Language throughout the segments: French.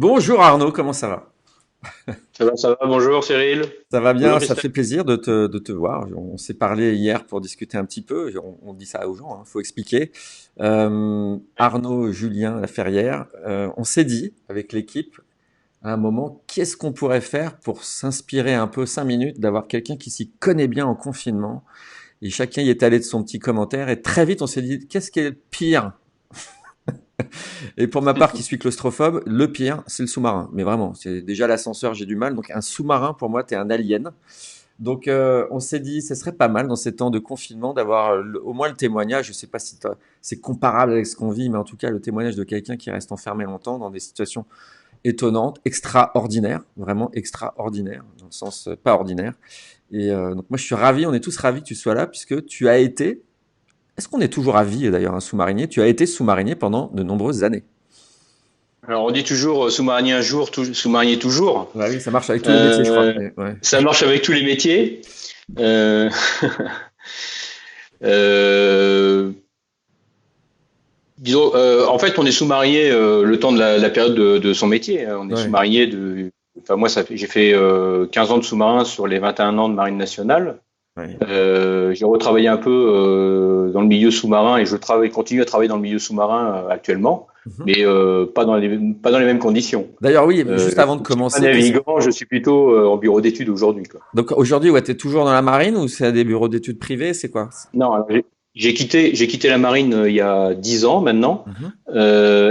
Bonjour Arnaud, comment ça va? Ça va, bonjour Cyril. Ça va Bonjour bien, ça Christelle. fait plaisir de te voir. On s'est parlé hier pour discuter un petit peu. On dit ça aux gens, hein, faut expliquer. Arnaud, Julien, la Ferrière, on s'est dit avec l'équipe à un moment, qu'est-ce qu'on pourrait faire pour s'inspirer un peu 5 minutes d'avoir quelqu'un qui s'y connaît bien en confinement. Et chacun y est allé de son petit commentaire. Et très vite, on s'est dit, qu'est-ce qui est le pire? Et pour ma part, qui suis claustrophobe, le pire, c'est le sous-marin. Mais vraiment, c'est déjà l'ascenseur, j'ai du mal. Donc un sous-marin, pour moi, t'es un alien. Donc on s'est dit, ce serait pas mal dans ces temps de confinement d'avoir au moins le témoignage. Je sais pas si c'est comparable avec ce qu'on vit, mais en tout cas le témoignage de quelqu'un qui reste enfermé longtemps dans des situations étonnantes, extraordinaires, vraiment extraordinaires, dans le sens pas ordinaire. Et donc moi je suis ravi, on est tous ravis que tu sois là, puisque tu as été, est-ce qu'on est toujours à vie d'ailleurs un sous-marinier? Tu as été sous-marinier pendant de nombreuses années. Alors on dit toujours sous-marinier un jour, sous-marinier toujours. Ouais, oui, ça marche avec tous les métiers, je crois. Euh, Mais, ouais. Ça marche avec tous les métiers. Euh, euh, Disons, en fait, on est sous-marinier le temps de la période de son métier, hein. On est Ouais. sous-marinier de. Enfin moi, j'ai fait 15 ans de sous-marin sur les 21 ans de marine nationale. Ouais. J'ai retravaillé un peu dans le milieu sous-marin et continue à travailler dans le milieu sous-marin actuellement, Mhm. mais pas dans les mêmes conditions. D'ailleurs, oui, juste Je avant de ne suis pas commencer, navigant, je suis plutôt en bureau d'études aujourd'hui, quoi. donc aujourd'hui, ouais, tu es toujours dans la marine ou c'est à des bureaux d'études privés, c'est quoi? Non, alors, j'ai quitté la marine il y a 10 ans maintenant, Mhm.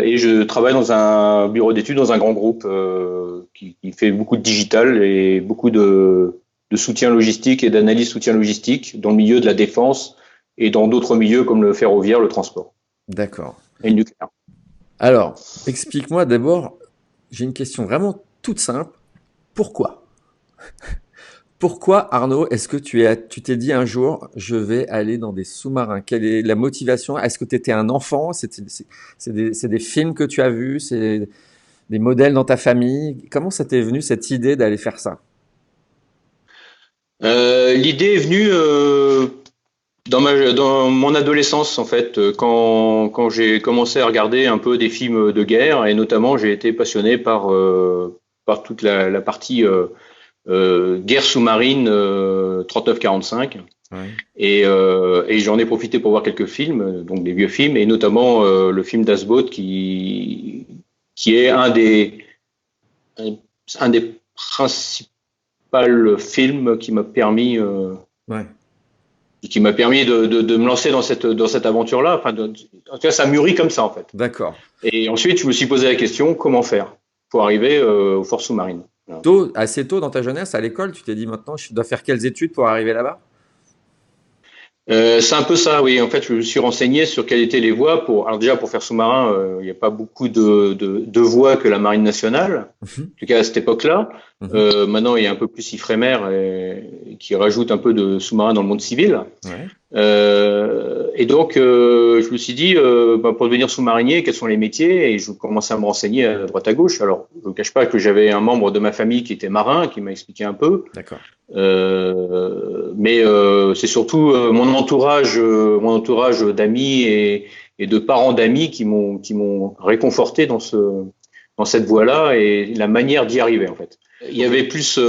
et je travaille dans un bureau d'études, dans un grand groupe qui fait beaucoup de digital et beaucoup de soutien logistique et d'analyse soutien logistique dans le milieu de la défense et dans d'autres milieux comme le ferroviaire, le transport D'accord. et le nucléaire. Alors, explique-moi d'abord, j'ai une question vraiment toute simple. Pourquoi? Pourquoi, Arnaud, est-ce que tu t'es dit un jour, je vais aller dans des sous-marins? Quelle est la motivation? Est-ce que tu étais un enfant? C'est des films que tu as vus? C'est des modèles dans ta famille? Comment ça t'est venu cette idée d'aller faire ça? L'idée est venue dans mon adolescence, en fait, quand j'ai commencé à regarder un peu des films de guerre, et notamment j'ai été passionné par toute la partie guerre sous-marine 39-45. Ouais. Et j'en ai profité pour voir quelques films, donc des vieux films, et notamment le film Das Boot qui est un des principaux films Ouais. qui m'a permis de me lancer dans cette aventure-là. Enfin, en tout cas, ça mûrit comme ça, en fait. D'accord. Et ensuite, je me suis posé la question, comment faire pour arriver aux forces sous-marines. Voilà. Tôt, assez tôt dans ta jeunesse, à l'école, tu t'es dit maintenant, je dois faire quelles études pour arriver là-bas? C'est un peu ça, oui. En fait, je me suis renseigné sur quelles étaient les voies pour. Alors déjà, pour faire sous-marin, il n'y a pas beaucoup de voies que la Marine nationale. Mhm. En tout cas, à cette époque-là. Mhm. Maintenant, il y a un peu plus Ifremer qui rajoute un peu de sous-marin dans le monde civil. Ouais. Et donc, je me suis dit, pour devenir sous-marinier, quels sont les métiers? Et je commençais à me renseigner à droite à gauche. Alors, je ne cache pas que j'avais un membre de ma famille qui était marin, qui m'a expliqué un peu. D'accord. Mais c'est surtout mon entourage d'amis et de parents d'amis qui m'ont réconforté dans cette voie-là et la manière d'y arriver, en fait. Il y avait plusieurs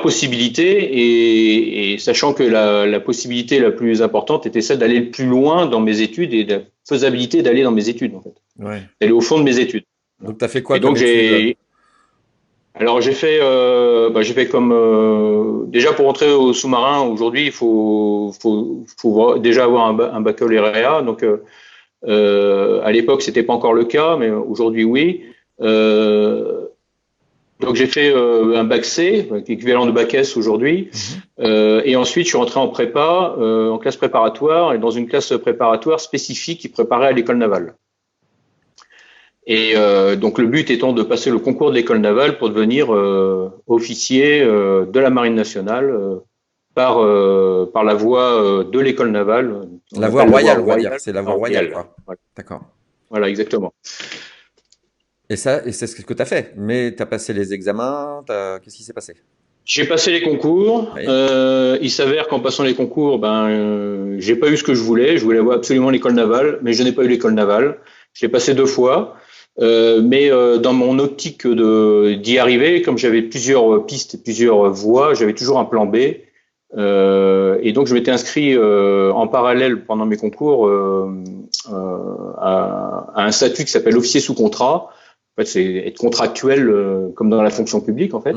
possibilités et sachant que la possibilité la plus importante était celle d'aller le plus loin dans mes études et de la faisabilité d'aller dans mes études, en fait, Ouais. d'aller au fond de mes études. Voilà. Donc, tu as fait quoi Et comme donc études? j'ai fait comme déjà pour entrer au sous-marin aujourd'hui, il faut déjà avoir un baccalauréat. Donc à l'époque c'était pas encore le cas, mais aujourd'hui oui. Euh, donc j'ai fait un bac C, équivalent de bac S aujourd'hui, Mhm. et ensuite je suis rentré en prépa, en classe préparatoire et dans une classe préparatoire spécifique qui préparait à l'école navale. Et donc le but étant de passer le concours de l'école navale pour devenir officier de la Marine nationale par la voie de l'école navale. On La voie appelle la voie royale, on va dire. royale. C'est la voie royale, Royale. quoi. Voilà, D'accord. voilà, exactement. Et c'est ce que tu as fait. Mais tu as passé les examens, qu'est-ce qui s'est passé? J'ai passé les concours. Oui. Il s'avère qu'en passant les concours, j'ai pas eu ce que je voulais. Je voulais avoir absolument l'école navale, mais je n'ai pas eu l'école navale. Je l'ai passé 2 fois. Mais dans mon optique d'y arriver, comme j'avais plusieurs pistes et plusieurs voies, j'avais toujours un plan B. Et donc, je m'étais inscrit en parallèle pendant mes concours à un statut qui s'appelle officier sous contrat. En fait, c'est être contractuel comme dans la fonction publique, en fait.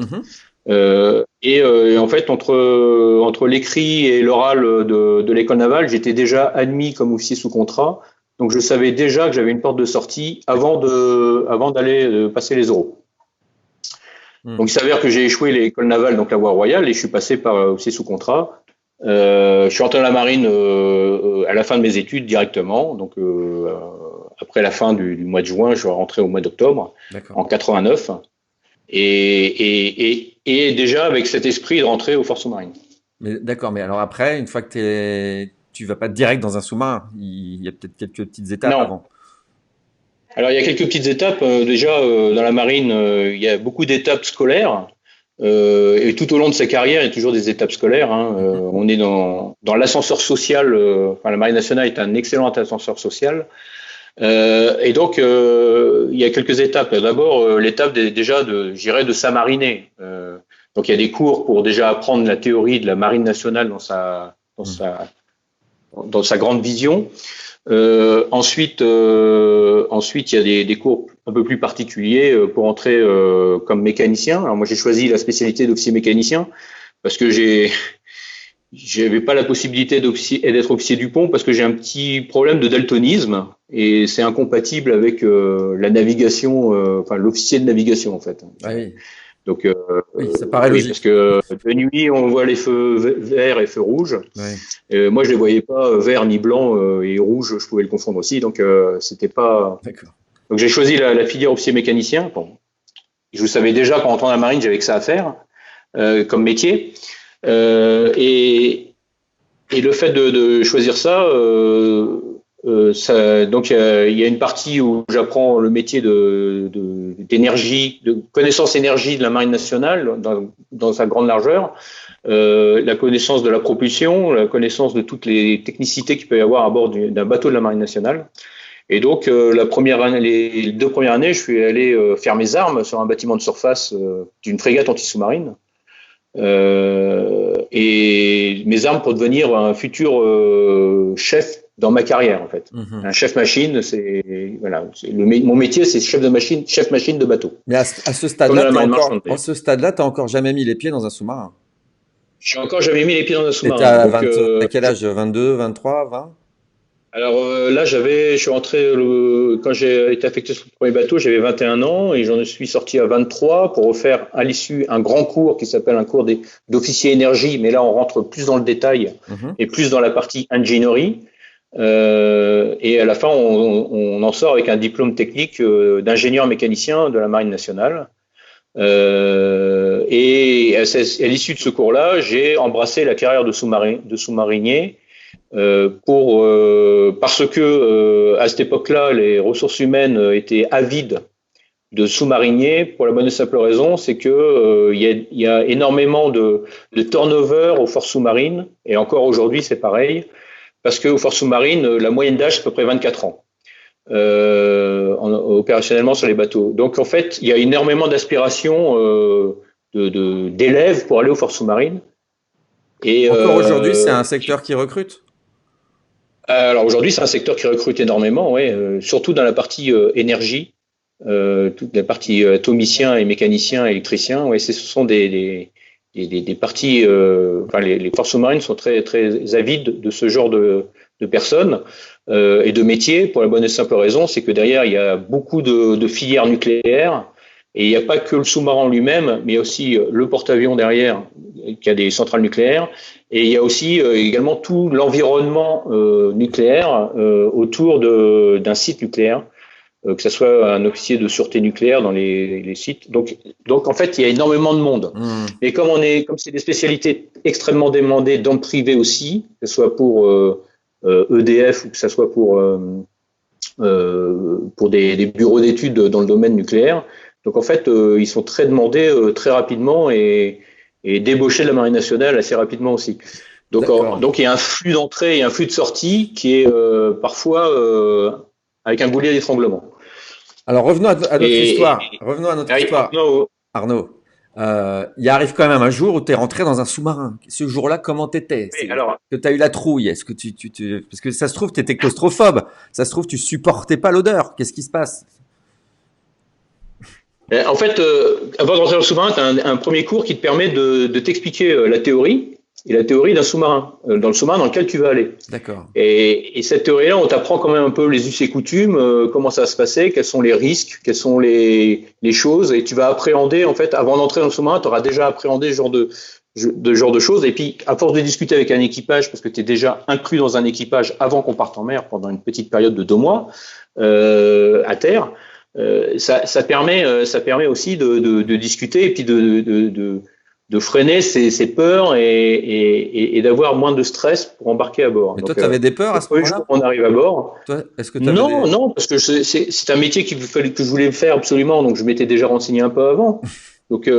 Et en fait, entre l'écrit et l'oral de l'école navale, j'étais déjà admis comme officier sous contrat. Donc, je savais déjà que j'avais une porte de sortie avant d'aller passer les oraux. Donc, il s'avère que j'ai échoué l'école navale, donc la voie royale, et je suis passé par officier sous contrat. Je suis rentré dans la marine à la fin de mes études directement. Donc, après la fin du mois de juin, je suis rentré au mois d'octobre, en 89. Et déjà avec cet esprit de rentrer aux forces sous-marines. D'accord, mais alors après, une fois que tu vas pas direct dans un sous-marin, il y a peut-être quelques petites étapes avant. Alors il y a quelques petites étapes. Déjà dans la marine, il y a beaucoup d'étapes scolaires. Et tout au long de sa carrière, il y a toujours des étapes scolaires. On est dans l'ascenseur social. La marine nationale est un excellent ascenseur social. Et donc, il y a quelques étapes. D'abord, l'étape déjà de s'amariner. Donc, il y a des cours pour déjà apprendre la théorie de la marine nationale dans sa grande vision. Ensuite, il y a des cours un peu plus particuliers pour entrer comme mécanicien. Alors, moi, j'ai choisi la spécialité d'officier mécanicien parce que j'avais pas la possibilité d'être officier du pont parce que j'ai un petit problème de daltonisme et c'est incompatible avec la navigation, l'officier de navigation en fait. Ah oui. Donc, oui, ça paraît logique. Parce que de nuit on voit les feux verts et feux rouges. Ouais. Moi je les voyais pas vert ni blanc et rouge, je pouvais le confondre aussi. Donc c'était pas. D'accord. Donc j'ai choisi la filière officier mécanicien. Bon. Je savais déjà qu'en entrant dans la marine j'avais que ça à faire comme métier. Et le fait de choisir ça, donc il y a une partie où j'apprends le métier d'énergie, de connaissance énergie de la marine nationale dans sa grande largeur, la connaissance de la propulsion, la connaissance de toutes les technicités qu'il peut y avoir à bord d'un bateau de la marine nationale. Et donc les 2 premières années, je suis allé faire mes armes sur un bâtiment de surface d'une frégate anti-sous-marine. Et mes armes pour devenir un futur chef dans ma carrière en fait. Un chef machine, mon métier, c'est chef machine de bateau. Mais à ce stade-là, t'as encore jamais mis les pieds dans un sous-marin. Je suis encore jamais mis les pieds dans un sous-marin. À quel âge? 22, 23, 20? Alors là, je suis rentré quand j'ai été affecté sur le premier bateau, j'avais 21 ans et j'en suis sorti à 23 pour refaire à l'issue un grand cours qui s'appelle un cours d'officier énergie, mais là on rentre plus dans le détail et plus dans la partie ingénierie. Et à la fin, on en sort avec un diplôme technique d'ingénieur mécanicien de la Marine nationale. Et à l'issue de ce cours-là, j'ai embrassé la carrière de sous-marinier. Parce que à cette époque-là, les ressources humaines étaient avides de sous-mariniers pour la bonne et simple raison, c'est que il y a énormément de turnover aux forces sous-marines et encore aujourd'hui c'est pareil parce que aux forces sous-marines la moyenne d'âge c'est à peu près 24 ans opérationnellement sur les bateaux. Donc en fait il y a énormément d'aspirations d'élèves pour aller aux forces sous-marines. Et encore aujourd'hui c'est un secteur qui recrute. Alors aujourd'hui, c'est un secteur qui recrute énormément, surtout dans la partie énergie, toute la partie atomicien et mécanicien, électricien. Ce sont des parties. Les forces sous-marines sont très très avides de ce genre de personnes et de métiers pour la bonne et simple raison, c'est que derrière il y a beaucoup de filières nucléaires. Et il n'y a pas que le sous-marin lui-même, mais il y a aussi le porte-avions derrière, qui a des centrales nucléaires. Et il y a aussi également tout l'environnement nucléaire autour d'un site nucléaire, que ce soit un officier de sûreté nucléaire dans les sites. Donc en fait, il y a énormément de monde. Et comme c'est des spécialités extrêmement demandées dans le privé aussi, que ce soit pour EDF ou que ce soit pour des bureaux d'études dans le domaine nucléaire. Donc en fait, ils sont très demandés très rapidement et débauchés de la Marine nationale assez rapidement aussi. Donc il y a un flux d'entrée et un flux de sortie qui est parfois avec un goulet d'étranglement. Alors revenons à notre histoire. Et, Revenons à notre et histoire, Arnaud. Il arrive quand même un jour où tu es rentré dans un sous-marin. Ce jour-là, comment t'étais? C'est alors, que tu as eu la trouille. Est-ce que parce que ça se trouve, tu étais claustrophobe. Ça se trouve, tu supportais pas l'odeur. Qu'est-ce qui se passe? en fait, avant de rentrer dans le sous-marin, tu as un premier cours qui te permet de t'expliquer la théorie et la théorie d'un sous-marin, dans le sous-marin dans lequel tu vas aller. D'accord. Et cette théorie-là, on t'apprend quand même un peu les us et coutumes, comment ça va se passer, quels sont les risques, quelles sont les choses, et tu vas appréhender, en fait, avant d'entrer dans le sous-marin, tu auras déjà appréhendé ce genre de choses. Et puis, à force de discuter avec un équipage, parce que tu es déjà inclus dans un équipage avant qu'on parte en mer pendant une petite période de 2 mois à terre, ça permet aussi de discuter et puis de freiner ses peurs et d'avoir moins de stress pour embarquer à bord. Mais toi, Donc, tu avais des peurs le à ce premier jour moment-là? qu'on arrive à bord, Toi, est-ce que tu avais non, des... non, parce que c'est un métier que je voulais faire absolument, donc je m'étais déjà renseigné un peu avant. Donc,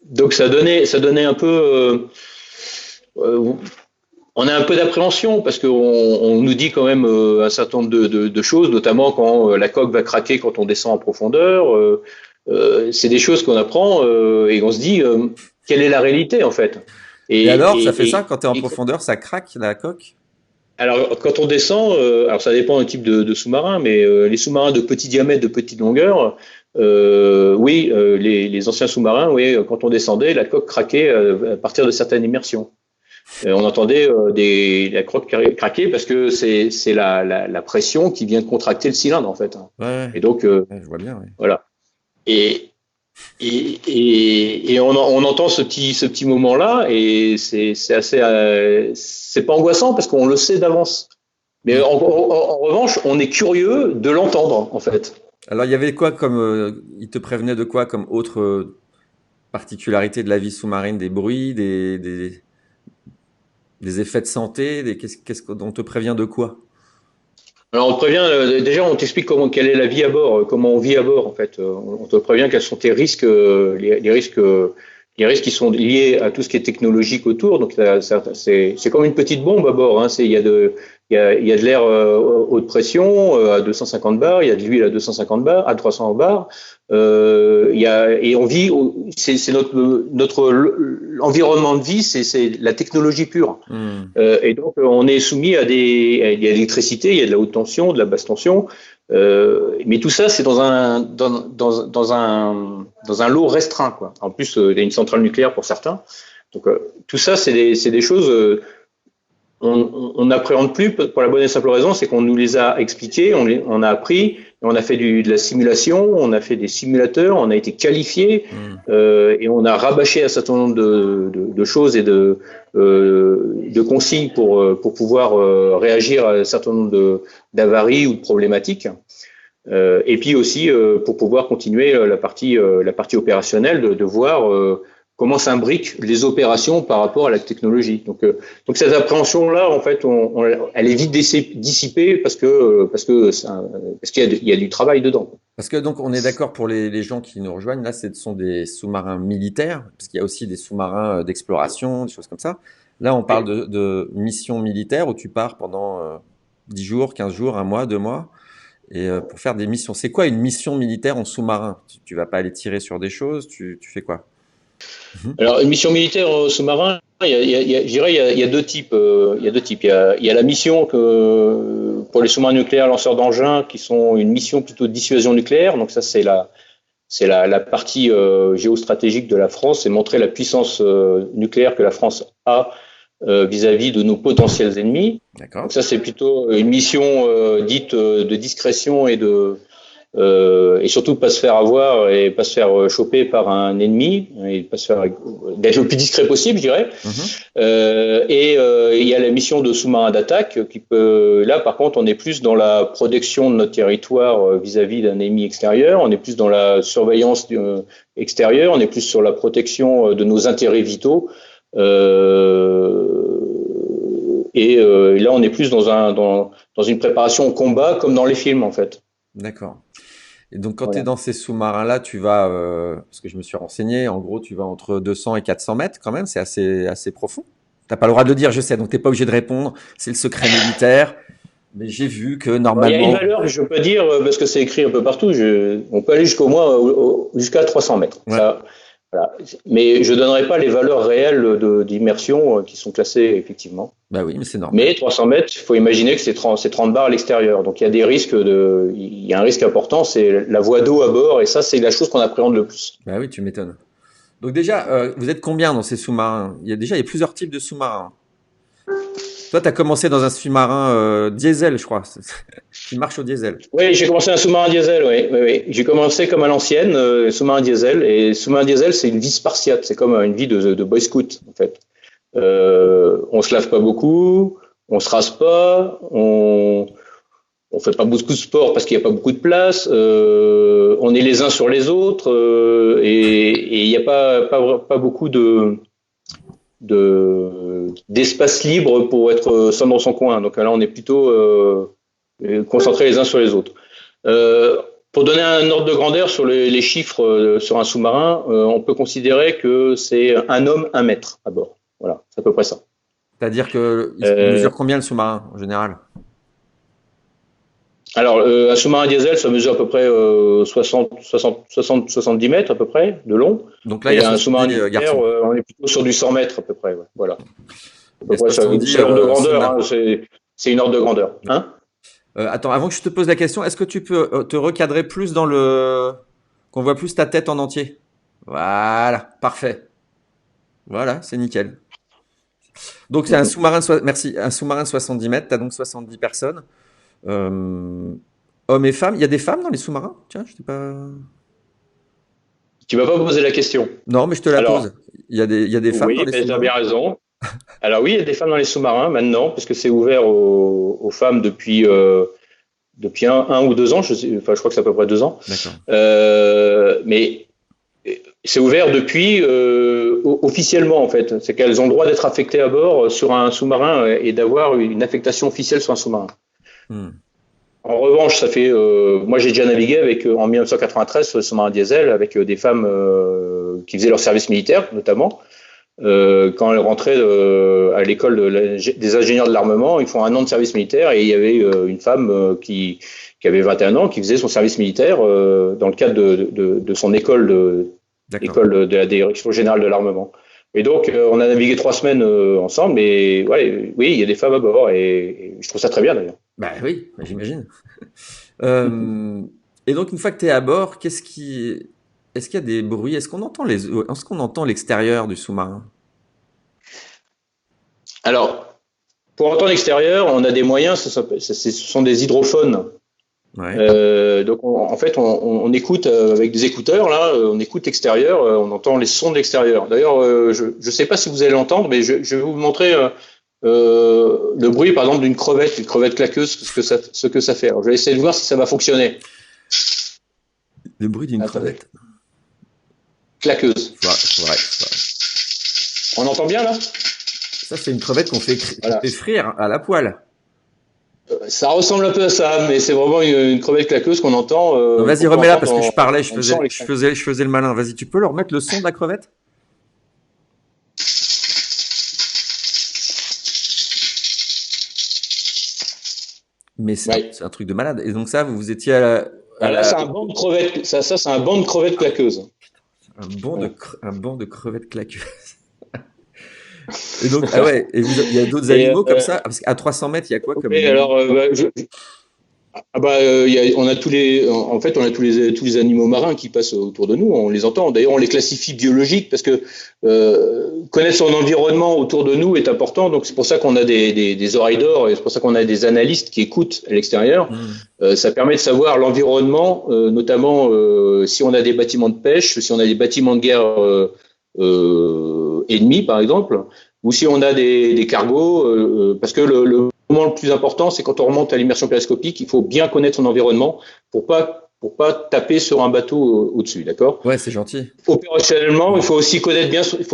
donc ça donnait un peu. On a un peu d'appréhension parce qu'on nous dit quand même un certain nombre de choses, notamment quand la coque va craquer quand on descend en profondeur. C'est des choses qu'on apprend et on se dit quelle est la réalité en fait. Et alors, ça fait Et, ça et, quand tu es en et profondeur, ça craque la coque? alors quand on descend, alors ça dépend du type de sous-marin, mais les sous-marins de petit diamètre, de petite longueur, oui, les anciens sous-marins, oui, quand on descendait, la coque craquait à partir de certaines immersions. On entendait la croque craquer parce que c'est la pression qui vient contracter le cylindre en fait. Ouais, ouais. Et donc Ouais, je vois bien, ouais. voilà. Et et on entend ce petit moment-là et c'est assez c'est pas angoissant parce qu'on le sait d'avance. Mais Mm. en revanche, on est curieux de l'entendre en fait. Alors, il y avait quoi comme... il te prévenait de quoi comme autre particularité de la vie sous-marine? Des bruits, des effets de santé, dont on te prévient de quoi? Alors on te prévient déjà, on t'explique quelle est la vie à bord, comment on vit à bord en fait. On te prévient quels sont tes risques, les risques, les risques qui sont liés à tout ce qui est technologique autour. Donc c'est comme une petite bombe à bord. Hein. Il y a de l'air haute pression à 250 bars, il y a de l'huile à 250 bars, à 300 bars. Et on vit, c'est notre environnement de vie, c'est la technologie pure. Hmm. Et donc, on est soumis il y a l'électricité, il y a de la haute tension, de la basse tension, mais tout ça, c'est dans un lot restreint, quoi. En plus, il y a une centrale nucléaire pour certains. Donc, tout ça, c'est des choses on n'appréhende plus pour la bonne et simple raison, c'est qu'on nous les a expliqués, on a appris, on a fait de la simulation, on a fait des simulateurs, on a été qualifié Hmm. et on a rabâché un certain nombre de choses et de consignes pour pouvoir réagir à un certain nombre d'avaries ou de problématiques. Et puis aussi pour pouvoir continuer la partie opérationnelle, de voir comment s'imbriquent les opérations par rapport à la technologie. Donc cette appréhension-là, en fait, elle est vite dissipée parce qu'il y a du travail dedans. Parce que donc on est d'accord pour les gens qui nous rejoignent, là ce sont des sous-marins militaires, parce qu'il y a aussi des sous-marins d'exploration, des choses comme ça. Là on parle de missions militaires où tu pars pendant 10 jours, 15 jours, un mois, 2 mois, et pour faire des missions. C'est quoi une mission militaire en sous-marin? Tu vas pas aller tirer sur des choses, tu fais quoi? Mhm. Alors, une mission militaire sous-marin, je dirais, il y a deux types. Il y a deux types. Il y a la mission pour les sous-marins nucléaires lanceurs d'engins, qui sont une mission plutôt de dissuasion nucléaire. Donc ça, c'est la partie géostratégique de la France, c'est montrer la puissance nucléaire que la France a vis-à-vis de nos potentiels ennemis. D'accord. Donc ça, c'est plutôt une mission dite de discrétion et surtout pas se faire avoir et pas se faire choper par un ennemi et pas se faire d'être le plus discret possible, je dirais. Mhm. Il y a la mission de sous-marin d'attaque là par contre on est plus dans la protection de notre territoire vis-à-vis d'un ennemi extérieur, on est plus dans la surveillance extérieure, on est plus sur la protection de nos intérêts vitaux. Là on est plus dans une préparation au combat comme dans les films en fait. D'accord. Et donc, quand tu es Voilà. dans ces sous-marins-là, tu vas, parce que je me suis renseigné, en gros, tu vas entre 200 et 400 mètres quand même, c'est assez profond. T'as pas le droit de le dire, je sais, donc t'es pas obligé de répondre, c'est le secret militaire. Mais j'ai vu que Il y a une normalement, valeur, je peux dire, parce que c'est écrit un peu partout, on peut aller jusqu'à 300 mètres. ouais, Ça, voilà. Mais je ne donnerai pas les valeurs réelles d'immersion qui sont classées effectivement. bah oui, mais c'est normal. Mais 300 mètres, il faut imaginer que c'est 30 bars à l'extérieur. Donc il y a il y a un risque important, c'est la voie d'eau à bord, et ça, c'est la chose qu'on appréhende le plus. Bah oui, tu m'étonnes. Donc déjà, vous êtes combien dans ces sous-marins? Il y a plusieurs types de sous-marins. Toi, tu as commencé dans un sous-marin diesel, je crois, qui marche au diesel. Oui, j'ai commencé un sous-marin diesel, oui. Oui. J'ai commencé comme à l'ancienne, sous-marin diesel. Et sous-marin diesel, c'est une vie spartiate. C'est comme une vie de boy scout, en fait. On se lave pas beaucoup, on se rase pas, on fait pas beaucoup de sport parce qu'il n'y a pas beaucoup de place. On est les uns sur les autres et il n'y a pas beaucoup d'espace libre pour être seul dans son coin. Donc là, on est plutôt concentrés les uns sur les autres. Pour donner un ordre de grandeur sur les chiffres sur un sous-marin, on peut considérer que c'est un homme, 1 mètre à bord. Voilà, c'est à peu près ça. C'est-à-dire que il mesure combien le sous-marin en général? Alors, un sous-marin diesel, ça mesure à peu près 70 mètres à peu près de long. Donc là, il y Et a un sous-marin 70 nucléaire, garçons. on est plutôt sur du 100 mètres à peu près. Ouais. Voilà. À Il y peu a près, soixante-dix c'est l'ordre de grandeur. sous-marins. Hein, c'est une ordre de grandeur. Hein. Attends, avant que je te pose la question, est-ce que tu peux te recadrer plus dans qu'on voit plus ta tête en entier? Voilà, parfait. Voilà, c'est nickel. Donc c'est un sous-marin, merci, un sous-marin de 70 mètres. T'as donc 70 personnes, euh, hommes et femmes. Il y a des femmes dans les sous-marins? Tiens, je sais pas. Tu vas pas poser la question. Non, mais je te la Alors, pose. Il y a des femmes dans oui, les tu as sous-marins? bien raison. Alors oui, il y a des femmes dans les sous-marins maintenant, puisque c'est ouvert aux femmes depuis 1 ou 2 ans. Enfin, je crois que c'est à peu près 2 ans. D'accord. Mais c'est ouvert depuis officiellement en fait. C'est qu'elles ont le droit d'être affectées à bord sur un sous-marin et d'avoir une affectation officielle sur un sous-marin. Hmm. En revanche, moi j'ai déjà navigué en 1993 sur le sous-marin diesel avec des femmes qui faisaient leur service militaire notamment. Quand elles rentraient à l'école des ingénieurs de l'armement, ils font 1 an de service militaire et il y avait une femme qui avait 21 ans qui faisait son service militaire dans le cadre de son école de la direction générale de l'armement. Et donc on a navigué 3 semaines ensemble et ouais, oui, il y a des femmes à bord et je trouve ça très bien d'ailleurs. Bah oui, bah, j'imagine. Et donc une fois que tu es à bord, est-ce qu'il y a des bruits? Est-ce qu'on entend l'extérieur du sous-marin? Alors, pour entendre l'extérieur, on a des moyens, ce sont des hydrophones. Ouais. Donc en fait, on écoute avec des écouteurs là, on écoute l'extérieur, on entend les sons de l'extérieur. D'ailleurs, je ne sais pas si vous allez l'entendre, mais je vais vous montrer le bruit, par exemple, d'une crevette, une crevette claqueuse, ce que ça fait. Alors, je vais essayer de voir si ça va fonctionner. Le bruit d'une Attendez. crevette. Claqueuse. Ouais. On entend bien là? Ça, c'est une crevette Voilà. qu'on fait frire à la poêle. Ça ressemble un peu à ça, mais c'est vraiment une crevette claqueuse qu'on entend. Non, vas-y, qu'on peut remets-la parce que entendre je parlais, dans le son à l'extérieur. je faisais le malin. Vas-y, tu peux leur mettre le son de la crevette? Mais Ouais. c'est un truc de malade. Et donc ça, vous étiez à Là, c'est un banc de crevette. Ça, c'est un banc de crevette claqueuse. un banc de crevettes claqueuses. Et donc, ah ouais, et il y a d'autres animaux comme ça? Parce qu'à 300 mètres, il y a quoi comme Et animaux? alors, on a en fait, on a tous les animaux marins qui passent autour de nous. On les entend. D'ailleurs, on les classifie biologiques parce que connaître son environnement autour de nous est important. Donc, c'est pour ça qu'on a des oreilles d'or et c'est pour ça qu'on a des analystes qui écoutent à l'extérieur. Ça permet de savoir l'environnement, notamment si on a des bâtiments de pêche, si on a des bâtiments de guerre ennemis, par exemple, ou si on a des cargos, parce que le moment le plus important, c'est quand on remonte à l'immersion périscopique, il faut bien connaître son environnement pour pas taper sur un bateau au-dessus, d'accord? Ouais, c'est gentil. Opérationnellement, il faut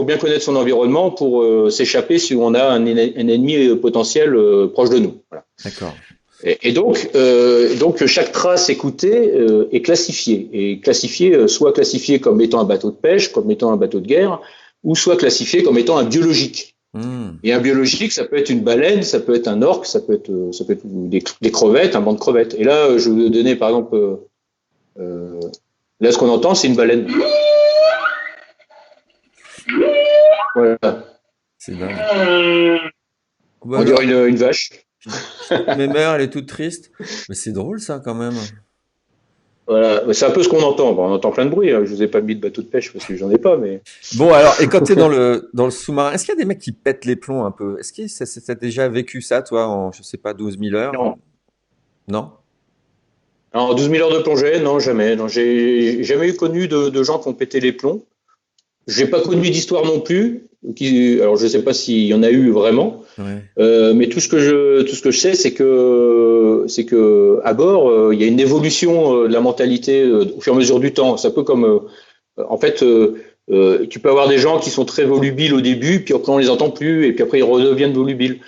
bien connaître son environnement pour s'échapper si on a un ennemi potentiel proche de nous. Voilà. D'accord. Et donc chaque trace écoutée est classifiée, soit classifiée comme étant un bateau de pêche, comme étant un bateau de guerre, ou soit classifiée comme étant un biologique. Hmm. Et un biologique, ça peut être une baleine, ça peut être un orque, ça peut être des crevettes, un banc de crevettes. Et là, je vais vous donner, par exemple, euh, là, ce qu'on entend, c'est une baleine. Voilà. C'est dingue. Ou On dirait alors, une vache. je trouve mes mères, elle est toute triste. Mais c'est drôle ça quand même. Voilà. C'est un peu ce qu'on entend. Bon, on entend plein de bruit, hein. Je vous ai pas mis de bateau de pêche parce que j'en ai pas, mais Bon, alors, et quand tu es dans le sous-marin, est-ce qu'il y a des mecs qui pètent les plombs un peu? Est-ce que t'as déjà vécu ça, toi, en, je sais pas, 12 000 heures? non. Non? Alors, 12 000 heures de plongée, non, jamais. Non, j'ai jamais eu connu de gens qui ont pété les plombs. J'ai pas connu d'histoire non plus. Alors, je sais pas s'il y en a eu vraiment. Ouais. Mais tout ce que je sais, c'est que à bord, il y a une évolution de la mentalité au fur et à mesure du temps. C'est un peu comme, en fait, tu peux avoir des gens qui sont très volubiles au début, puis après on les entend plus, et puis après ils redeviennent volubiles.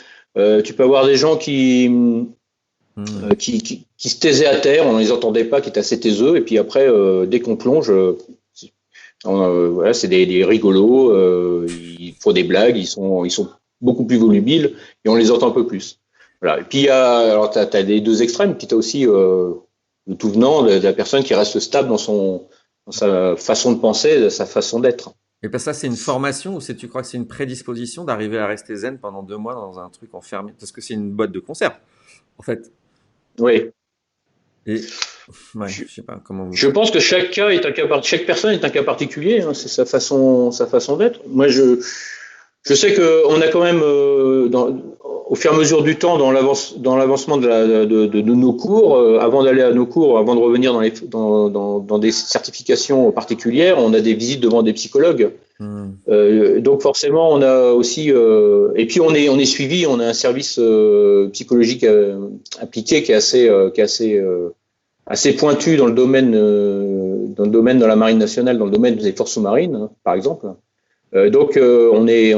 Tu peux avoir des gens Hmm. qui se taisaient à terre, on ne les entendait pas, qui étaient assez taiseux, et puis après, dès qu'on plonge, voilà, c'est des rigolos, ils font des blagues, ils sont beaucoup plus volubiles et on les entend un peu plus. Voilà. Et puis alors t'as des deux extrêmes, puis t'as aussi le tout venant de la personne qui reste stable dans sa façon de penser, sa façon d'être. Et ben ça, c'est une formation ou tu crois que c'est une prédisposition d'arriver à rester zen pendant 2 mois dans un truc enfermé? Parce que c'est une boîte de conserve, en fait. Oui. Et, ouais, Je, je sais pas comment vous je faites. pense que chaque cas est un cas chaque personne est un cas particulier, hein, c'est sa façon d'être. Je sais qu'on a quand même, au fur et à mesure du temps, dans l'avancement de nos cours, avant d'aller à nos cours, avant de revenir dans des certifications particulières, on a des visites devant des psychologues. Hmm. Donc forcément, on a aussi, et puis on est suivi, on a un service psychologique appliqué qui est assez pointu dans la marine nationale, dans le domaine des forces sous-marines, hein, par exemple. Donc on est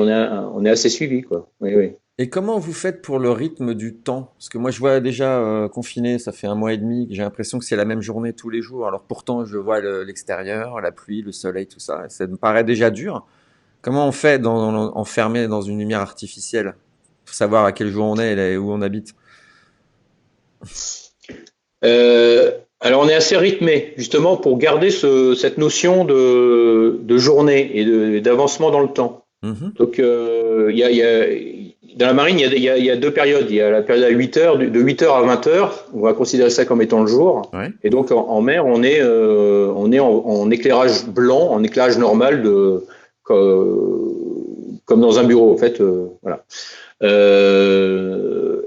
assez suivi, quoi. Oui, oui. Et comment vous faites pour le rythme du temps? Parce que moi, je vois déjà confiné, ça fait 1 mois et demi, que j'ai l'impression que c'est la même journée tous les jours. Alors pourtant, je vois l'extérieur, la pluie, le soleil, tout ça. Et ça me paraît déjà dur. Comment on fait enfermé dans une lumière artificielle? Faut savoir à quel jour on est et où on habite. Alors on est assez rythmé, justement, pour garder cette notion de journée et d'avancement dans le temps. Mhm. Donc, dans la marine, il y a deux périodes. Il y a la période à 8 heures, de 8 heures à 20 heures. On va considérer ça comme étant le jour. Ouais. Et donc, en mer, on est en éclairage blanc, en éclairage normal, comme dans un bureau, en fait. Voilà. De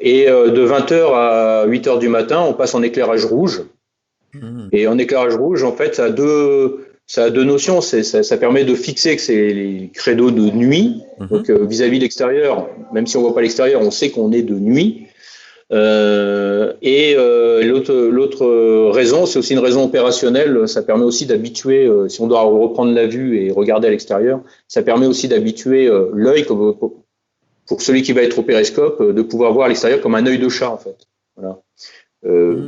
20 heures à 8 heures du matin, on passe en éclairage rouge. Mhm. Et en éclairage rouge, en fait, ça a deux notions. Ça permet de fixer que c'est les créneaux de nuit. Donc, Mhm. vis-à-vis de l'extérieur, même si on voit pas l'extérieur, on sait qu'on est de nuit. L'autre raison, c'est aussi une raison opérationnelle. Ça permet aussi d'habituer, si on doit reprendre la vue et regarder à l'extérieur, ça permet aussi d'habituer l'œil, pour celui qui va être au périscope, de pouvoir voir à l'extérieur comme un œil de chat, en fait. Voilà.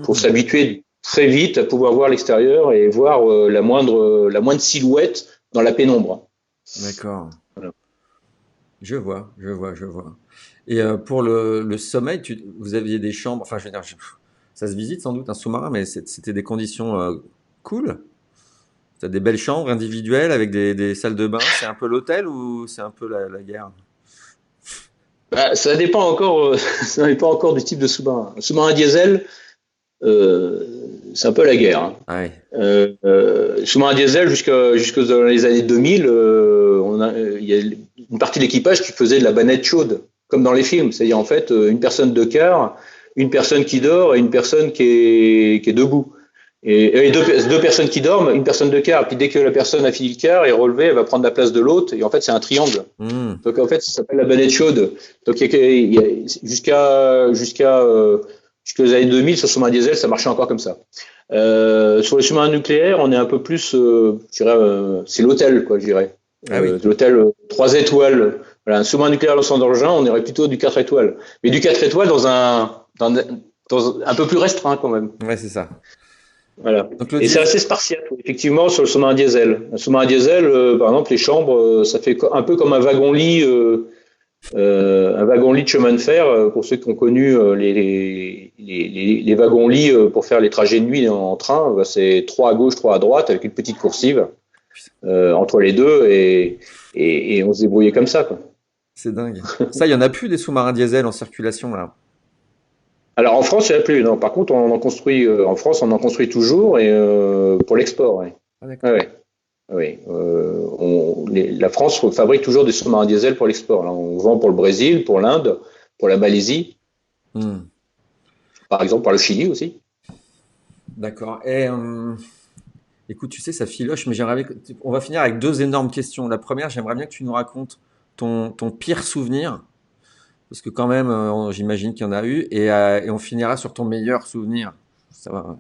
Pour Mhm. s'habituer très vite à pouvoir voir l'extérieur et voir la moindre silhouette dans la pénombre. D'accord. Voilà. Je vois, je vois, je vois. Et pour le sommeil, vous aviez des chambres, enfin, je veux dire, ça se visite sans doute un sous-marin, mais c'était des conditions cool. T'as des belles chambres individuelles avec des salles de bain. C'est un peu l'hôtel ou c'est un peu la guerre? Bah, ça dépend encore du type de sous-marin. Un sous-marin diesel, euh, c'est un peu la guerre, hein. Ah ouais. Sous-marin diesel jusque dans les années 2000, il y a une partie de l'équipage qui faisait de la banette chaude, comme dans les films. C'est-à-dire en fait une personne de quart, une personne qui dort et une personne qui est debout. Et deux personnes qui dorment, une personne de quart. Puis dès que la personne a fini le quart, elle est relevée, elle va prendre la place de l'autre. Et en fait, c'est un triangle. Hmm. Donc en fait, ça s'appelle la banette chaude. Donc jusqu'aux années 2000, sur le sous-marin diesel, ça marchait encore comme ça. Sur les sous-marins nucléaires, on est un peu plus, je dirais, c'est l'hôtel, quoi, je dirais. Ah oui. L'hôtel 3 étoiles. Voilà, un sous-marin nucléaire Los Angeles, on aurait plutôt du 4 étoiles. Mais du 4 étoiles dans un peu plus restreint quand même. Ouais, c'est ça. Voilà. Donc le Et c'est diesel. assez spartiate, oui, effectivement, sur le sous-marin diesel. Un sous-marin diesel, par exemple, les chambres, ça fait un peu comme un wagon-lit. Un wagon-lit de chemin de fer, pour ceux qui ont connu les wagons-lits pour faire les trajets de nuit en train, bah, c'est 3 à gauche, 3 à droite, avec une petite coursive entre les deux, et on se débrouillait comme ça, quoi. C'est dingue. Ça, il y en a plus des sous-marins diesel en circulation là. Alors en France, il n'y en a plus. Non, par contre, on en construit en France, on en construit toujours et pour l'export. Ouais. Ah d'accord. Ouais, ouais. Oui, la France fabrique toujours des sous-marins diesel pour l'export. Là, on vend pour le Brésil, pour l'Inde, pour la Malaisie, Hmm, par exemple, par le Chili aussi. d'accord. Et écoute, tu sais, ça filoche, mais j'aimerais bien on va finir avec deux énormes questions. La première, j'aimerais bien que tu nous racontes ton pire souvenir, parce que quand même, j'imagine qu'il y en a eu, et on finira sur ton meilleur souvenir. Ça va.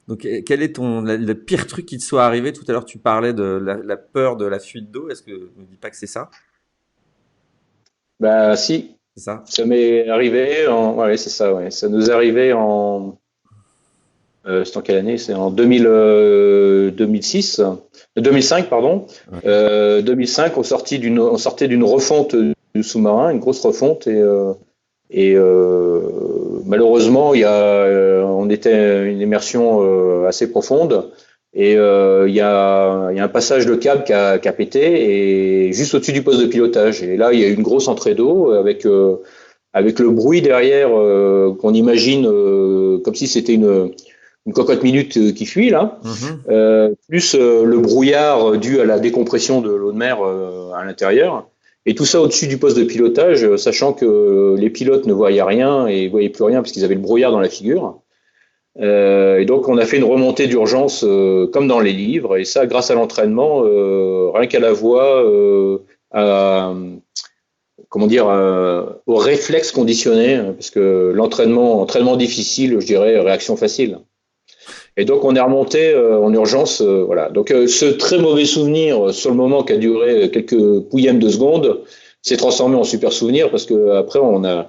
Donc, quel est le pire truc qui te soit arrivé? Tout à l'heure, tu parlais de la peur de la fuite d'eau. Est-ce que, ne me dis pas que c'est ça? Bah si, C'est ça? ça m'est arrivé ouais, c'est ça, ouais. Ça nous est arrivé en c'est en quelle année? C'est en 2006, 2005, pardon. Ouais. 2005, on sortait d'une refonte du sous-marin, une grosse refonte, et malheureusement, on était à une immersion assez profonde, et il y a un passage de câble qui a pété, et juste au-dessus du poste de pilotage. Et là, il y a eu une grosse entrée d'eau avec le bruit derrière qu'on imagine comme si c'était une cocotte minute qui fuit là, Mhm. plus le brouillard dû à la décompression de l'eau de mer à l'intérieur. Et tout ça au-dessus du poste de pilotage, sachant que les pilotes ne voyaient rien et ne voyaient plus rien parce qu'ils avaient le brouillard dans la figure. Et donc on a fait une remontée d'urgence comme dans les livres, et ça grâce à l'entraînement, rien qu'à la voix, à, comment dire, au réflexe conditionné, parce que entraînement difficile, je dirais, réaction facile. Et donc on est remonté en urgence, voilà. Donc ce très mauvais souvenir sur le moment qui a duré quelques pouillèmes de secondes s'est transformé en super souvenir parce que après on a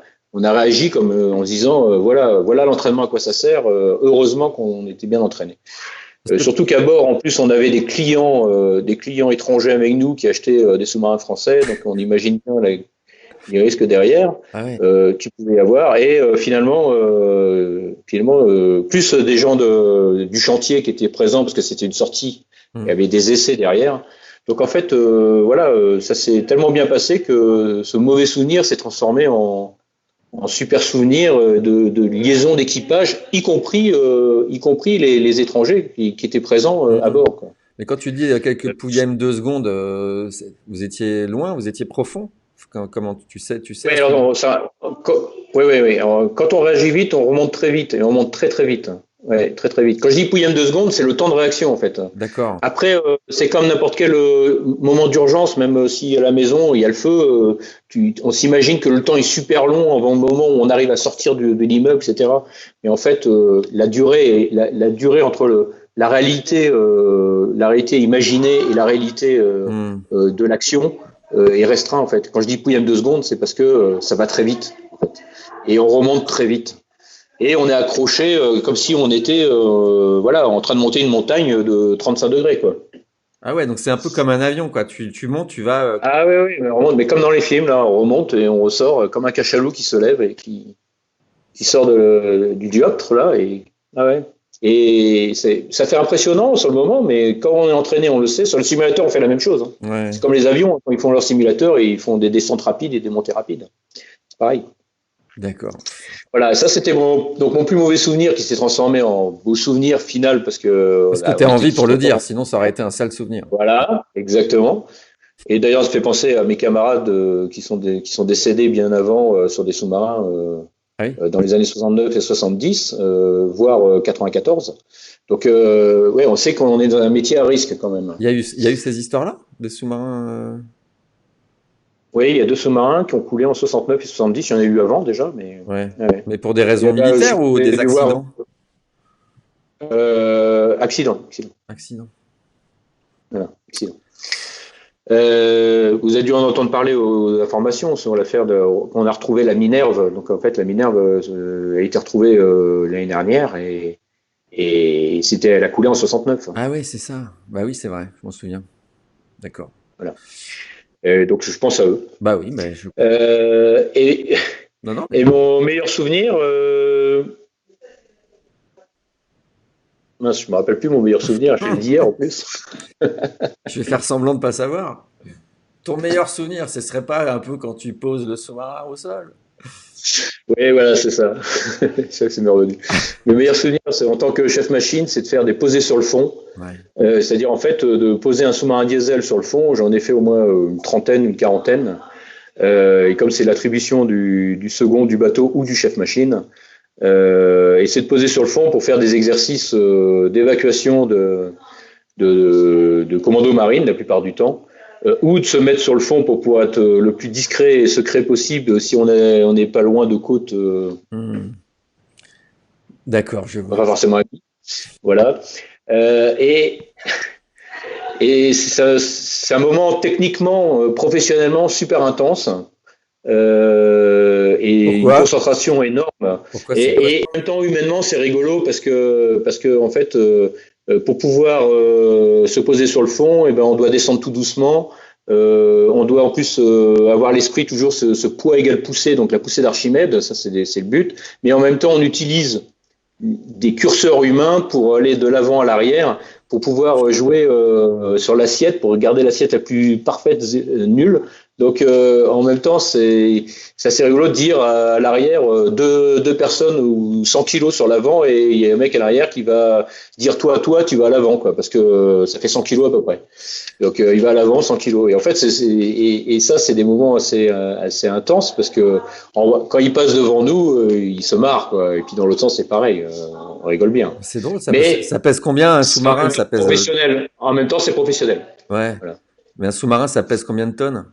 réagi comme en se disant voilà l'entraînement à quoi ça sert. Heureusement qu'on était bien entraîné. Est-ce que, Surtout qu'à bord en plus on avait des clients étrangers avec nous qui achetaient des sous-marins français, donc on imagine bien les risques derrière, ah ouais. tu pouvais y avoir. Et finalement, plus des gens du chantier qui étaient présents parce que c'était une sortie, il y Hmm. avait des essais derrière. Donc en fait, voilà, ça s'est tellement bien passé que ce mauvais souvenir s'est transformé en super souvenir de liaison d'équipage, y compris les étrangers qui étaient présents à Mhm. bord, quoi. Mais quand tu dis quelques pouillèmes de secondes, vous étiez loin, vous étiez profond? Comment tu sais Oui, à ce moment? alors oui, oui, oui. Alors, quand on réagit vite, on remonte très vite et on monte très très vite. Ouais, très très vite. Quand je dis pouillème de secondes, c'est le temps de réaction en fait. D'accord. Après, c'est comme n'importe quel moment d'urgence, même si à la maison il y a le feu, on s'imagine que le temps est super long avant le moment où on arrive à sortir de l'immeuble, etc. Mais en fait, la durée entre la réalité imaginée et la réalité Hmm. de l'action est restreint en fait. Quand je dis pouillème de secondes, c'est parce que ça va très vite en fait. Et on remonte très vite. Et on est accroché comme si on était voilà, en train de monter une montagne de 35 degrés, quoi. Ah ouais, donc c'est un peu comme un avion, quoi. Tu montes, tu vas. Ah oui, oui, mais on remonte, mais comme dans les films, là, on remonte et on ressort comme un cachalot qui se lève et qui sort du dioptre, là. Ah ouais. Et ça fait impressionnant sur le moment, mais quand on est entraîné, on le sait. Sur le simulateur, on fait la même chose, hein. C'est Ouais, comme les avions, quand ils font leur simulateur, ils font des descentes rapides et des montées rapides. C'est pareil. d'accord. Voilà, ça c'était mon plus mauvais souvenir qui s'est transformé en beau souvenir final parce que Parce que là, t'es on en était vie tous pour le contents. dire, sinon ça aurait été un sale souvenir. Voilà, exactement. Et d'ailleurs, ça fait penser à mes camarades qui sont décédés bien avant sur des sous-marins Ah oui? dans les années 69 et 70, voire 94. Donc, ouais, on sait qu'on est dans un métier à risque quand même. Il y a eu ces histoires-là, des sous-marins. Oui, il y a 2 sous-marins qui ont coulé en 69 et 70. Il y en a eu avant déjà, mais Ouais. ouais. Mais pour des Et raisons là, je militaires ou vais des voir accidents? accident. Accidents. Voilà, accident. Vous avez dû en entendre parler aux informations sur l'affaire on a retrouvé la Minerve. Donc en fait, la Minerve a été retrouvée l'année dernière et elle a coulé en 69. Ah oui, c'est ça. Bah oui, c'est vrai, je m'en souviens. D'accord. Voilà. Et donc je pense à eux. Bah oui, mais je comprends. Euh, et, Non, non, mais et mon meilleur souvenir, mince, je me rappelle plus mon meilleur souvenir, je l'ai dit hier en plus. je vais faire semblant de pas savoir. Ton meilleur souvenir, ce serait pas un peu quand tu poses le sous-marin au sol? Oui, voilà, c'est ça. Ça, c'est revenu. Mes meilleurs souvenirs, c'est en tant que chef machine, c'est de faire des posées sur le fond. Ouais. C'est-à-dire en fait de poser un sous-marin diesel sur le fond. J'en ai fait au moins une trentaine, une quarantaine. Et comme c'est l'attribution du second du bateau ou du chef machine, et c'est de poser sur le fond pour faire des exercices d'évacuation de commando marine la plupart du temps, ou de se mettre sur le fond pour pouvoir être le plus discret et secret possible si on n'est pas loin de côte, Hmm. D'accord, je vois. pas forcément amis. Voilà. Euh, et et c'est un moment techniquement, professionnellement super intense. Et une Pourquoi? concentration énorme. Pourquoi c'est quoi? Et en même temps, humainement, c'est rigolo parce que en fait, pour pouvoir se poser sur le fond, et ben, on doit descendre tout doucement. On doit en plus avoir l'esprit toujours ce poids égal poussée, donc la poussée d'Archimède, ça c'est le but. Mais en même temps, on utilise des curseurs humains pour aller de l'avant à l'arrière, pour pouvoir jouer sur l'assiette, pour garder l'assiette la plus parfaite, nulle. Donc en même temps, c'est assez rigolo de dire à l'arrière deux personnes ou 100 kilos sur l'avant et il y a un mec à l'arrière qui va dire toi, tu vas à l'avant, quoi, parce que ça fait 100 kilos à peu près. Donc il va à l'avant 100 kilos. Et en fait, et ça, c'est des moments assez intenses parce que quand il passe devant nous, il se marre, quoi. Et puis dans l'autre sens, c'est pareil, on rigole bien. C'est drôle, Mais ça pèse combien un c'est en sous-marin? même temps Ça pèse. professionnel. En même temps, c'est professionnel. Ouais. Voilà. Mais un sous-marin, ça pèse combien de tonnes?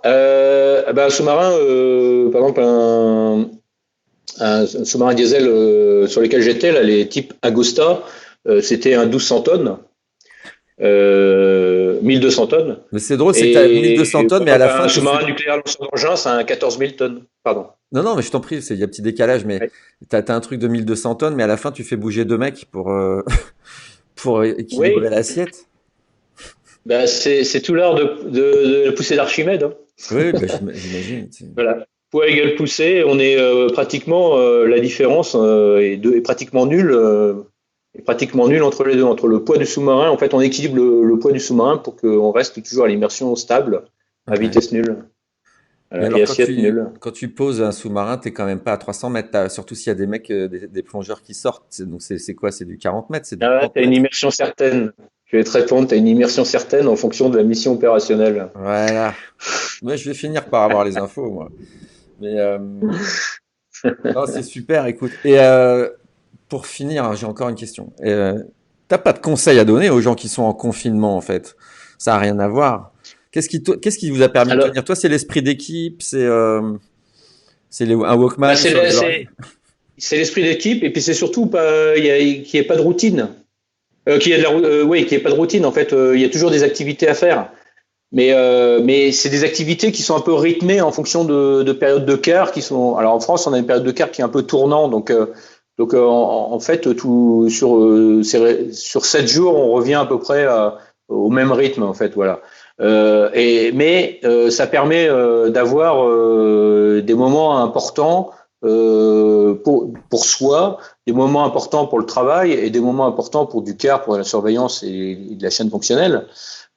Ben, un sous-marin, par exemple, un sous-marin diesel sur lequel j'étais, là, les types Agosta, c'était un 1200 tonnes, 1200 tonnes. Mais c'est drôle, c'est que tu as Et 1200 tonnes, par mais à exemple, la fin, un tu fais. sous-marin nucléaire lanceur d'engin, c'est un 14 000 tonnes. Pardon. Non, non, mais je t'en prie, il y a un petit décalage, mais Ouais. t'as un truc de 1200 tonnes, mais à la fin, tu fais bouger deux mecs pour, pour équilibrer Oui, l'assiette. ben, c'est tout l'art de la poussée d'Archimède, hein. Oui, bah, j'imagine. Voilà. Poids égale poussée, on est pratiquement la différence est pratiquement nulle. Est pratiquement nulle entre les deux, entre le poids du sous-marin. En fait, on équilibre le poids du sous-marin pour qu'on reste toujours à l'immersion stable, à Ouais. vitesse nulle, Mais voilà, et alors, assiette nulle. quand tu poses un sous-marin, t'es quand même pas à 300 mètres, surtout s'il y a des mecs, des plongeurs qui sortent. Donc, c'est quoi? C'est du 40 mètres, c'est du Ah, 30 tu as une mètres. immersion certaine. Je vais te répondre, tu as une immersion certaine en fonction de la mission opérationnelle. Voilà. Moi, je vais finir par avoir les infos, moi. Mais, non, c'est super, écoute. Et, pour finir, hein, j'ai encore une question. T'as pas de conseils à donner aux gens qui sont en confinement, en fait? Ça a rien à voir. Qu'est-ce qui vous a permis de Alors, tenir? Toi, c'est l'esprit d'équipe, un bah, Walkman sur les oreilles. c'est l'esprit d'équipe et puis c'est surtout pas, qu'il n'y ait pas de routine. Oui, qu'il n'y ait pas de routine. En fait, il y a toujours des activités à faire. Mais c'est des activités qui sont un peu rythmées en fonction de périodes de quart qui sont. Alors en France, on a une période de quart qui est un peu tournant, donc en fait, sur 7 jours, on revient à peu près au même rythme, en fait, voilà. Mais ça permet d'avoir des moments importants pour soi, des moments importants pour le travail et des moments importants pour du CAR, pour la surveillance et de la chaîne fonctionnelle.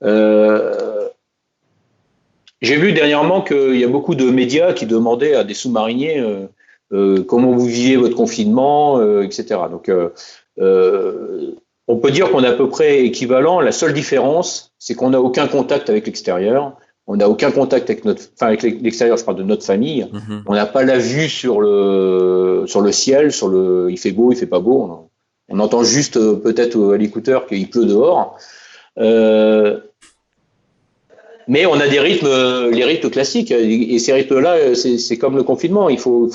Euh, j'ai vu dernièrement qu'il y a beaucoup de médias qui demandaient à des sous-mariniers comment vous viviez votre confinement, etc. Donc, on peut dire qu'on est à peu près équivalent. La seule différence, c'est qu'on n'a aucun contact avec l'extérieur. On n'a aucun contact avec avec l'extérieur, je parle de notre famille. Mhm. On n'a pas la vue sur le ciel, il fait beau, il fait pas beau. On entend juste peut-être à l'écouteur qu'il pleut dehors. Euh, mais on a des rythmes, les rythmes classiques, et ces rythmes-là, c'est comme le confinement. Il faut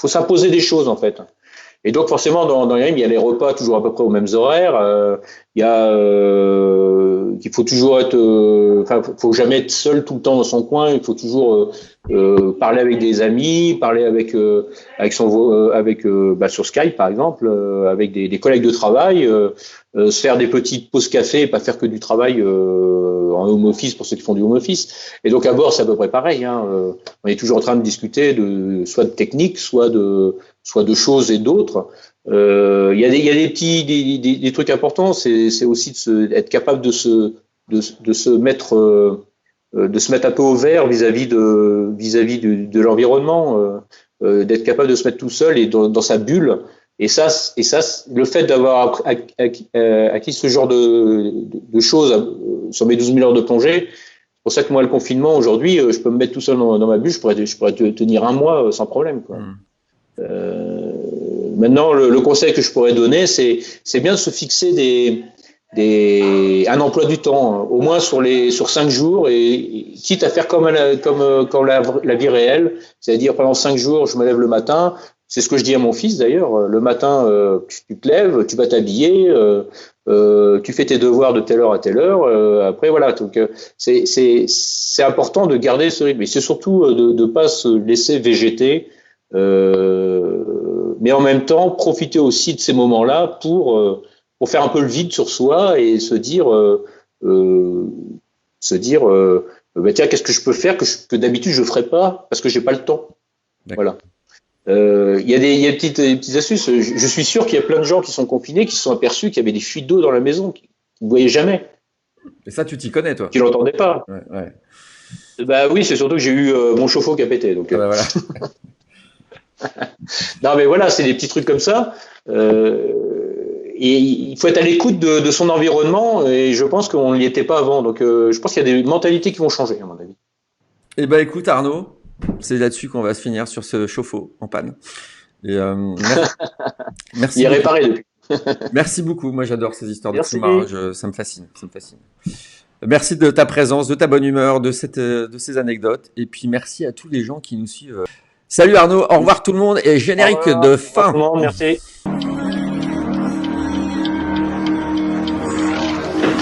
s'imposer des choses en fait. Et donc forcément dans les rimes, il y a les repas toujours à peu près aux mêmes horaires. Il y a qu'il faut toujours être, faut jamais être seul tout le temps dans son coin. Il faut toujours parler avec des amis, parler avec sur Skype par exemple, avec des collègues de travail, se faire des petites pauses café, et pas faire que du travail en home office pour ceux qui font du home office. Et donc à bord c'est à peu près pareil. On est toujours en train de discuter soit de technique, soit de choses et d'autres. Il y a des trucs importants. C'est aussi être capable de se mettre un peu au vert vis-à-vis de l'environnement, d'être capable de se mettre tout seul et dans sa bulle. Et ça, le fait d'avoir acquis ce genre de choses sur mes 12 000 heures de plongée, c'est pour ça que moi, le confinement aujourd'hui, je peux me mettre tout seul dans ma bulle, je pourrais tenir un mois sans problème, quoi. Maintenant, le conseil que je pourrais donner, c'est bien de se fixer un emploi du temps, au moins sur 5 jours, et quitte à faire comme la vie réelle, c'est-à-dire pendant 5 jours, je me lève le matin. C'est ce que je dis à mon fils d'ailleurs. Le matin, tu te lèves, tu vas t'habiller, tu fais tes devoirs de telle heure à telle heure. Après voilà, donc c'est important de garder ce rythme. Et c'est surtout de pas se laisser végéter. Mais en même temps, profiter aussi de ces moments-là pour faire un peu le vide sur soi et se dire, tiens, qu'est-ce que je peux faire que d'habitude je ferais pas parce que j'ai pas le temps. Voilà. Il y a des petites astuces. Je suis sûr qu'il y a plein de gens qui sont confinés, qui se sont aperçus qu'il y avait des fuites d'eau dans la maison, qu'ils ne voyaient jamais. Et ça, tu t'y connais, toi? Qui l'entendaient pas. Ouais. Bah oui, c'est surtout que j'ai eu mon chauffe-eau qui a pété. Donc, voilà. Non, mais voilà, c'est des petits trucs comme ça. Et il faut être à l'écoute de son environnement. Et je pense qu'on n'y était pas avant. Donc, je pense qu'il y a des mentalités qui vont changer, à mon avis. Eh ben, écoute, Arnaud, c'est là-dessus qu'on va se finir sur ce chauffe-eau en panne. Et merci. Il est réparé depuis. Merci beaucoup. Moi, j'adore ces histoires de sous-marins. Ça me fascine. Merci de ta présence, de ta bonne humeur, de ces anecdotes. Et puis, merci à tous les gens qui nous suivent. Salut Arnaud. Au revoir tout le monde et générique de fin. Au revoir, merci.